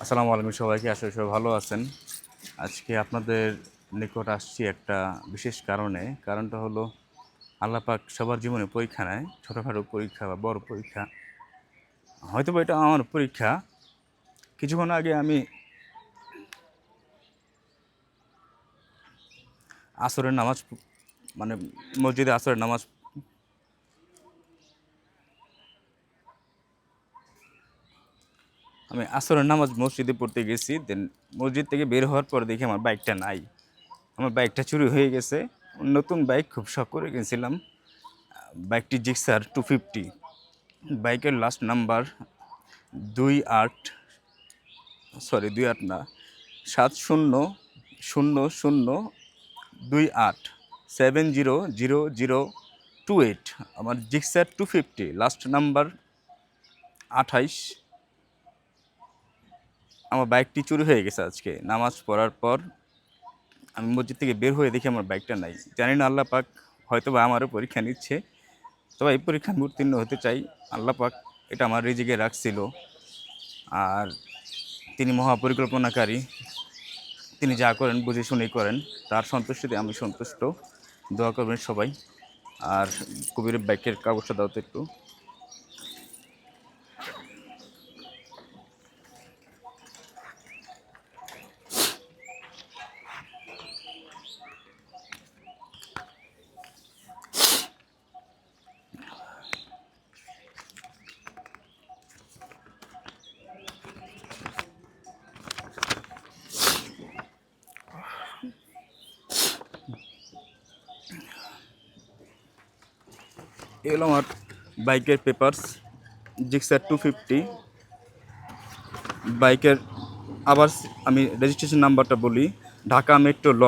আসসালামু আলাইকুম সবাইকে। আশা করি সবাই ভালো আছেন। আজকে আপনাদের নিকট আসছি একটা বিশেষ কারণে। কারণটা হলো আল্লাহ পাক সবার জীবনে পরীক্ষা নেয়। ছোটখাটো পরীক্ষা বা বড় পরীক্ষা। হয়তোবা এটা আমার পরীক্ষা। কিছুক্ষণ আগে আমি আসরের নামাজ মানে মসজিদে আসরের নামাজ মসজিদে পড়তে গেছি। দেন মসজিদ থেকে বের হওয়ার পর দেখি আমার বাইকটা নাই। আমার বাইকটা চুরি হয়ে গেছে। নতুন বাইক খুব শখ করে কিনছিলাম। বাইকটি জিক্সার 250। বাইকের লাস্ট নাম্বার 28 28 না 700028 700028। আমার জিক্সার 250 লাস্ট নাম্বার 28। আমার বাইকটি চুরি হয়ে গেছে আজকে নামাজ পড়ার পর। আমি মসজিদ থেকে বের হয়ে দেখি আমার বাইকটা নাই। জানি না আল্লাহ পাক হয়তো বা আমারও পরীক্ষা নিচ্ছে। তবে এই পরীক্ষা আমি উত্তীর্ণ হতে চাই। আল্লাহ পাক এটা আমার রিজিকে রাখছিল। আর তিনি মহাপরিকল্পনাকারী। তিনি যা করেন বুঝে শুনেই করেন। তার সন্তুষ্টিতে আমি সন্তুষ্ট। দোয়া করবেন সবাই। আর কবিরের বাইকের কাগজটা দাও তো একটু। এগুলো আমার বাইকের পেপারস। জিক্সার 250 বাইকের। আবার আমি রেজিস্ট্রেশন নাম্বারটা বলি। ঢাকা মেট্রো ল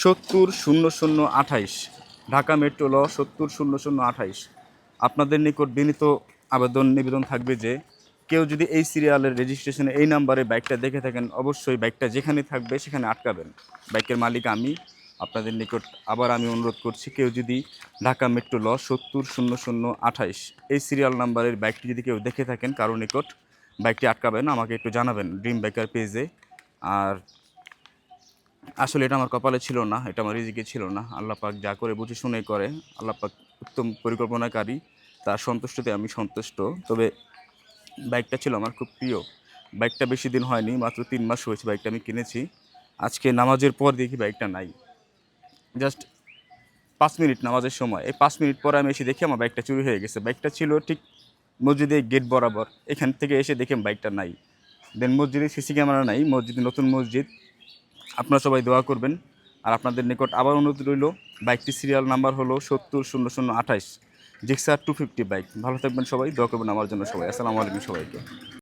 700028। ঢাকা মেট্রো ল 700028। আপনাদের নিকট বিনীত আবেদন নিবেদন থাকবে যে কেউ যদি এই সিরিয়ালের রেজিস্ট্রেশনে এই নাম্বারে বাইকটা দেখে থাকেন, অবশ্যই বাইকটা যেখানে থাকবে সেখানে আটকাবেন। বাইকের মালিক আমি। আপনাদের নিকট আবার আমি অনুরোধ করছি, কেউ যদি ঢাকা মেট্রো ল 700028 এই সিরিয়াল নাম্বারের বাইকটি যদি কেউ দেখে থাকেন কারো নিকট, বাইকটি আটকাবেন, আমাকে একটু জানাবেন ড্রিম বাইকার পেজে। আর আসলে এটা আমার কপালে ছিল না, এটা আমার রিজিকে ছিল না। আল্লাহ পাক যা করে বুঝে শুনে করে। আল্লাহ পাক উত্তম পরিকল্পনাকারী। তার সন্তুষ্টতে আমি সন্তুষ্ট। তবে বাইকটা ছিল আমার খুব প্রিয়। বাইকটা বেশি দিন হয়নি, মাত্র 3 মাস হয়েছে বাইকটা আমি কিনেছি। আজকে নামাজের পর দেখি বাইকটা নাই। জাস্ট 5 মিনিট নামাজের সময়, এই 5 মিনিট পরে আমি এসে দেখি আমার বাইকটা চুরি হয়ে গেছে। বাইকটা ছিল ঠিক মসজিদের গেট বরাবর। এখান থেকে এসে দেখি বাইকটা নাই। দেন মসজিদে সিসি ক্যামেরা নাই, মসজিদে নতুন মসজিদ। আপনারা সবাই দোয়া করবেন। আর আপনাদের নিকট আবার অনুরোধ রইল, বাইকটি সিরিয়াল নাম্বার হলো 700028। Gixxer 250 bike. ভালো থাকবেন সবাই, দোয়া করবেন আমার জন্য সবাই। আসসালামু আলাইকুম সবাইকে।